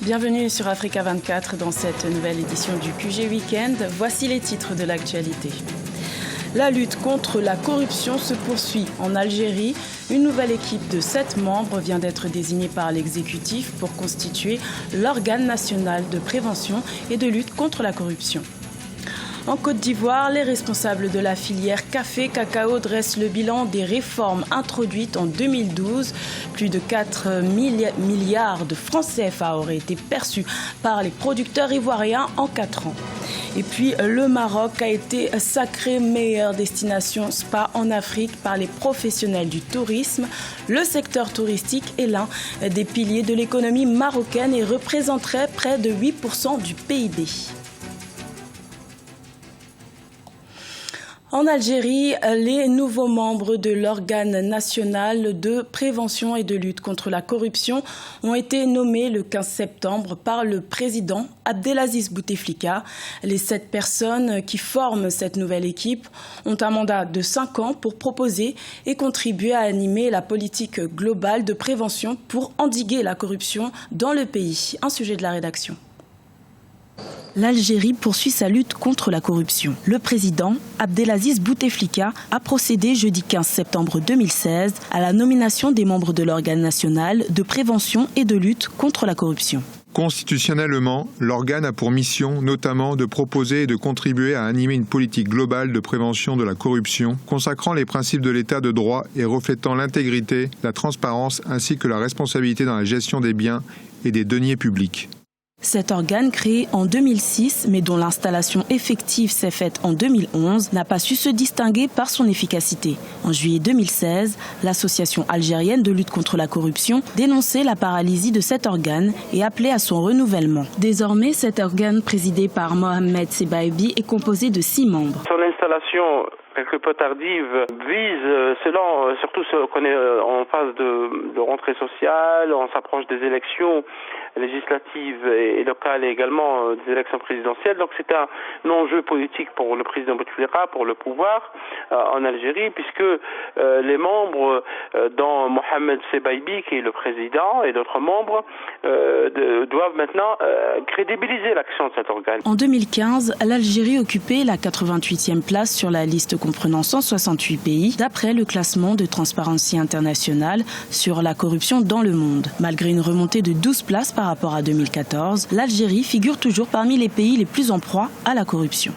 Bienvenue sur Africa 24 dans cette nouvelle édition du QG Weekend. Voici les titres de l'actualité. La lutte contre la corruption se poursuit en Algérie. Une nouvelle équipe de 7 membres vient d'être désignée par l'exécutif pour constituer l'organe national de prévention et de lutte contre la corruption. En Côte d'Ivoire, les responsables de la filière café-cacao dressent le bilan des réformes introduites en 2012. Plus de 4 milliards de francs CFA auraient été perçus par les producteurs ivoiriens en 4 ans. Et puis, le Maroc a été sacré meilleure destination spa en Afrique par les professionnels du tourisme. Le secteur touristique est l'un des piliers de l'économie marocaine et représenterait près de 8% du PIB. En Algérie, les nouveaux membres de l'organe national de prévention et de lutte contre la corruption ont été nommés le 15 septembre par le président Abdelaziz Bouteflika. Les 7 personnes qui forment cette nouvelle équipe ont un mandat de 5 ans pour proposer et contribuer à animer la politique globale de prévention pour endiguer la corruption dans le pays. Un sujet de la rédaction. L'Algérie poursuit sa lutte contre la corruption. Le président Abdelaziz Bouteflika a procédé jeudi 15 septembre 2016 à la nomination des membres de l'organe national de prévention et de lutte contre la corruption. Constitutionnellement, l'organe a pour mission notamment de proposer et de contribuer à animer une politique globale de prévention de la corruption, consacrant les principes de l'état de droit et reflétant l'intégrité, la transparence ainsi que la responsabilité dans la gestion des biens et des deniers publics. Cet organe, créé en 2006, mais dont l'installation effective s'est faite en 2011, n'a pas su se distinguer par son efficacité. En juillet 2016, l'association algérienne de lutte contre la corruption dénonçait la paralysie de cet organe et appelait à son renouvellement. Désormais, cet organe, présidé par Mohamed Sebaibi, est composé de 6 membres. Son installation quelque peu tardive vise, selon surtout ce qu'on est en phase de rentrée sociale, on s'approche des élections législatives et locales et également des élections présidentielles. Donc c'est un enjeu politique pour le président Bouteflika, pour le pouvoir en Algérie, puisque les membres, dont Mohamed Sebaibi, qui est le président, et d'autres membres, doivent maintenant crédibiliser l'action de cet organe. En 2015, l'Algérie occupait la 88e place sur la liste comprenant 168 pays, d'après le classement de Transparency International sur la corruption dans le monde. Malgré une remontée de 12 places par rapport à 2014, l'Algérie figure toujours parmi les pays les plus en proie à la corruption.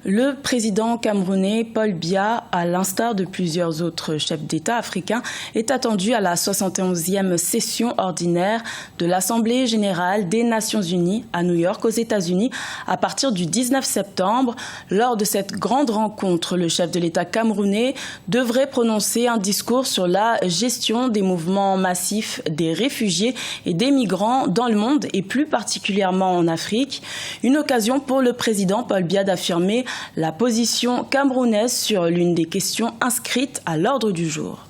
Le président camerounais Paul Biya, à l'instar de plusieurs autres chefs d'État africains, est attendu à la 71e session ordinaire de l'Assemblée générale des Nations unies à New York, aux États-Unis, à partir du 19 septembre. Lors de cette grande rencontre, le chef de l'État camerounais devrait prononcer un discours sur la gestion des mouvements massifs des réfugiés et des migrants dans le monde et plus particulièrement en Afrique. Une occasion pour le président Paul Biya d'affirmer la position camerounaise sur l'une des questions inscrites à l'ordre du jour.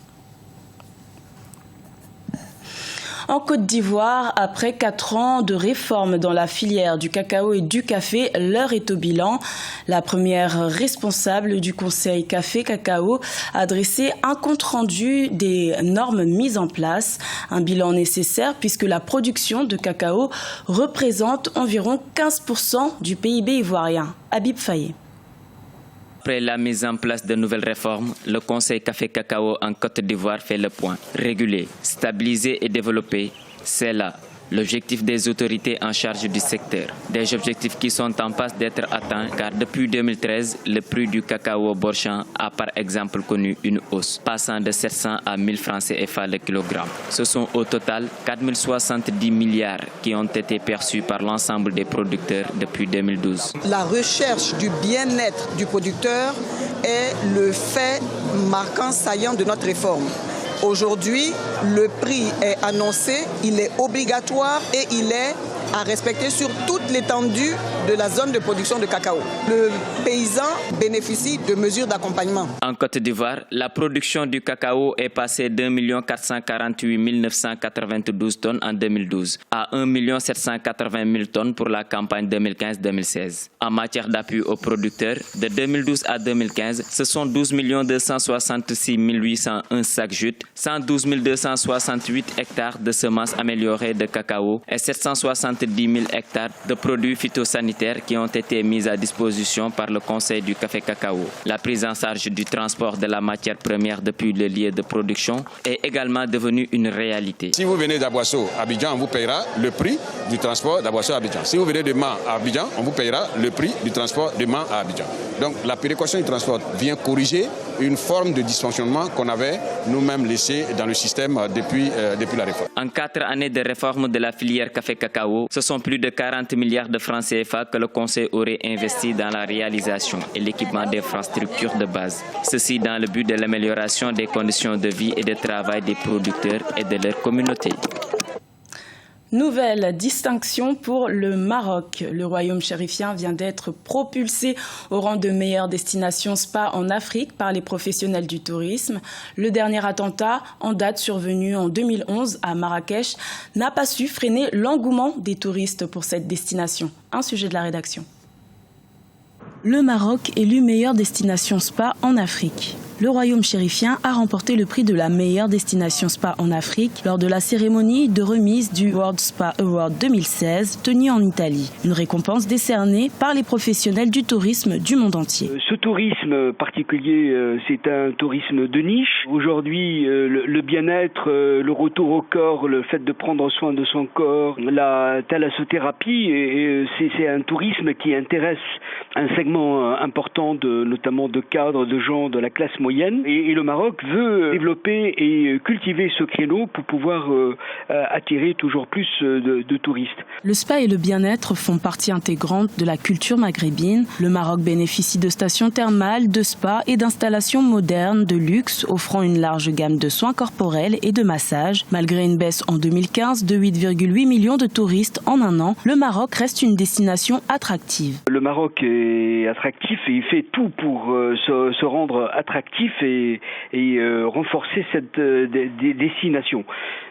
En Côte d'Ivoire, après 4 ans de réforme dans la filière du cacao et du café, l'heure est au bilan. La première responsable du Conseil café-cacao a dressé un compte-rendu des normes mises en place. Un bilan nécessaire puisque la production de cacao représente environ 15% du PIB ivoirien. Habib Faye. Après la mise en place de nouvelles réformes, le Conseil café-cacao en Côte d'Ivoire fait le point. Réguler, stabiliser et développer, c'est là l'objectif des autorités en charge du secteur. Des objectifs qui sont en passe d'être atteints car depuis 2013, le prix du cacao borchan a par exemple connu une hausse, passant de 700 à 1000 francs CFA le kilogramme. Ce sont au total 4070 milliards qui ont été perçus par l'ensemble des producteurs depuis 2012. La recherche du bien-être du producteur est le fait marquant saillant de notre réforme. Aujourd'hui, le prix est annoncé, il est obligatoire et il est à respecter sur toute l'étendue de la zone de production de cacao. Le paysan bénéficie de mesures d'accompagnement. En Côte d'Ivoire, la production du cacao est passée d'1 448 992 tonnes en 2012 à 1 780 000 tonnes pour la campagne 2015-2016. En matière d'appui aux producteurs, de 2012 à 2015, ce sont 12 266 801 sacs jute, 112 268 hectares de semences améliorées de cacao et 770 000 hectares de produits phytosanitaires qui ont été mis à disposition par le Conseil du café cacao. La prise en charge du transport de la matière première depuis le lieu de production est également devenue une réalité. Si vous venez d'Aboisseau à Abidjan, on vous paiera le prix du transport d'Aboisseau à Abidjan. Si vous venez de Mans à Abidjan, on vous paiera le prix du transport de Mans à Abidjan. Donc la péréquation du transport vient corriger une forme de dysfonctionnement qu'on avait nous-mêmes laissé dans le système depuis la réforme. En 4 années de réforme de la filière café-cacao, ce sont plus de 40 milliards de francs CFA que le Conseil aurait investi dans la réalisation et l'équipement d'infrastructures de base. Ceci dans le but de l'amélioration des conditions de vie et de travail des producteurs et de leur communauté. Nouvelle distinction pour le Maroc. Le royaume chérifien vient d'être propulsé au rang de meilleure destination spa en Afrique par les professionnels du tourisme. Le dernier attentat en date survenu en 2011 à Marrakech n'a pas su freiner l'engouement des touristes pour cette destination. Un sujet de la rédaction. Le Maroc élu meilleure destination spa en Afrique. Le royaume chérifien a remporté le prix de la meilleure destination spa en Afrique lors de la cérémonie de remise du World Spa Award 2016 tenue en Italie. Une récompense décernée par les professionnels du tourisme du monde entier. Ce tourisme particulier, c'est un tourisme de niche. Aujourd'hui, le bien-être, le retour au corps, le fait de prendre soin de son corps, la thalassothérapie, c'est un tourisme qui intéresse un segment important, notamment de cadres, de gens de la classe moyenne. Et le Maroc veut développer et cultiver ce créneau pour pouvoir attirer toujours plus de touristes. Le spa et le bien-être font partie intégrante de la culture maghrébine. Le Maroc bénéficie de stations thermales, de spas et d'installations modernes de luxe, offrant une large gamme de soins corporels et de massages. Malgré une baisse en 2015 de 8,8 millions de touristes en un an, le Maroc reste une destination attractive. Le Maroc est attractif et il fait tout pour se rendre attractif et renforcer cette destination.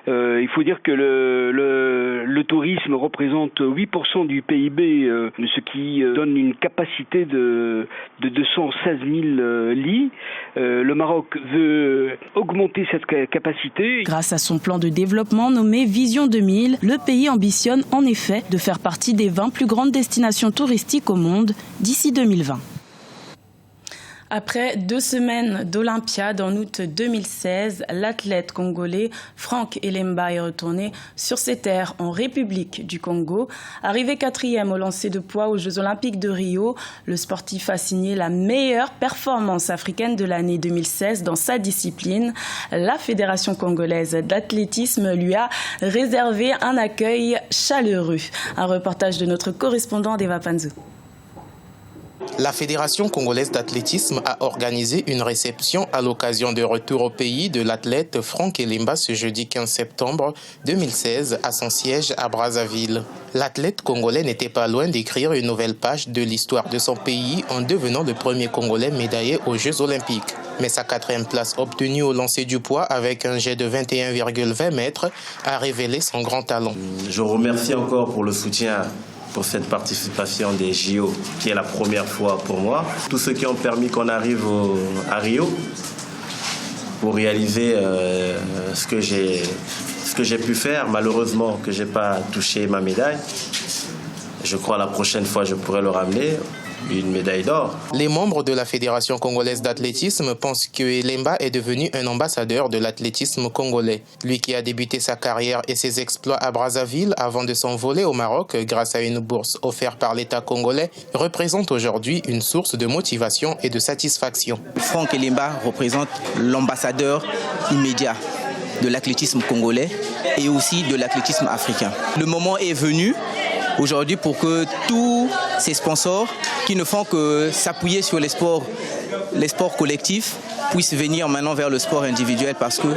Il faut dire que le tourisme représente 8% du PIB, ce qui donne une capacité de 216 000 lits. Le Maroc veut augmenter cette capacité. Grâce à son plan de développement nommé Vision 2000, le pays ambitionne en effet de faire partie des 20 plus grandes destinations touristiques au monde d'ici 2020. Après 2 semaines d'Olympiade en août 2016, l'athlète congolais Franck Elimba est retourné sur ses terres en République du Congo. Arrivé 4e au lancer de poids aux Jeux Olympiques de Rio, le sportif a signé la meilleure performance africaine de l'année 2016 dans sa discipline. La Fédération congolaise d'athlétisme lui a réservé un accueil chaleureux. Un reportage de notre correspondant Deva Panzou. La Fédération congolaise d'athlétisme a organisé une réception à l'occasion du retour au pays de l'athlète Franck Elimba ce jeudi 15 septembre 2016 à son siège à Brazzaville. L'athlète congolais n'était pas loin d'écrire une nouvelle page de l'histoire de son pays en devenant le premier Congolais médaillé aux Jeux Olympiques. Mais sa 4e place obtenue au lancer du poids avec un jet de 21,20 mètres a révélé son grand talent. Je remercie encore pour le soutien pour cette participation des JO, qui est la première fois pour moi. Tous ceux qui ont permis qu'on arrive à Rio pour réaliser ce que j'ai pu faire. Malheureusement que je n'ai pas touché ma médaille. Je crois la prochaine fois, je pourrai le ramener. Une médaille d'or. Les membres de la Fédération congolaise d'athlétisme pensent que Elimba est devenu un ambassadeur de l'athlétisme congolais. Lui qui a débuté sa carrière et ses exploits à Brazzaville avant de s'envoler au Maroc grâce à une bourse offerte par l'État congolais, représente aujourd'hui une source de motivation et de satisfaction. Franck Elimba représente l'ambassadeur immédiat de l'athlétisme congolais et aussi de l'athlétisme africain. Le moment est venu aujourd'hui pour que tous ces sponsors qui ne font que s'appuyer sur les sports collectifs puissent venir maintenant vers le sport individuel parce que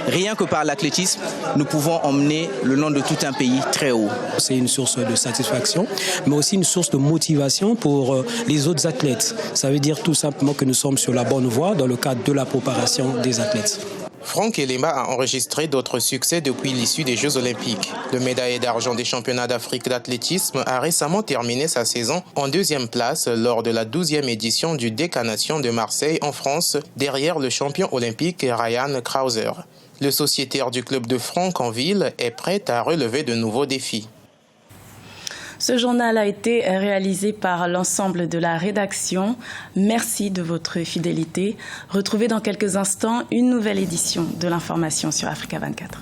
rien que par l'athlétisme, nous pouvons emmener le nom de tout un pays très haut. C'est une source de satisfaction, mais aussi une source de motivation pour les autres athlètes. Ça veut dire tout simplement que nous sommes sur la bonne voie dans le cadre de la préparation des athlètes. Franck Elimba a enregistré d'autres succès depuis l'issue des Jeux Olympiques. Le médaillé d'argent des championnats d'Afrique d'athlétisme a récemment terminé sa saison en 2e place lors de la 12e édition du Décanation de Marseille en France, derrière le champion olympique Ryan Krauser. Le sociétaire du club de Franconville est prêt à relever de nouveaux défis. Ce journal a été réalisé par l'ensemble de la rédaction. Merci de votre fidélité. Retrouvez dans quelques instants une nouvelle édition de l'information sur Africa 24.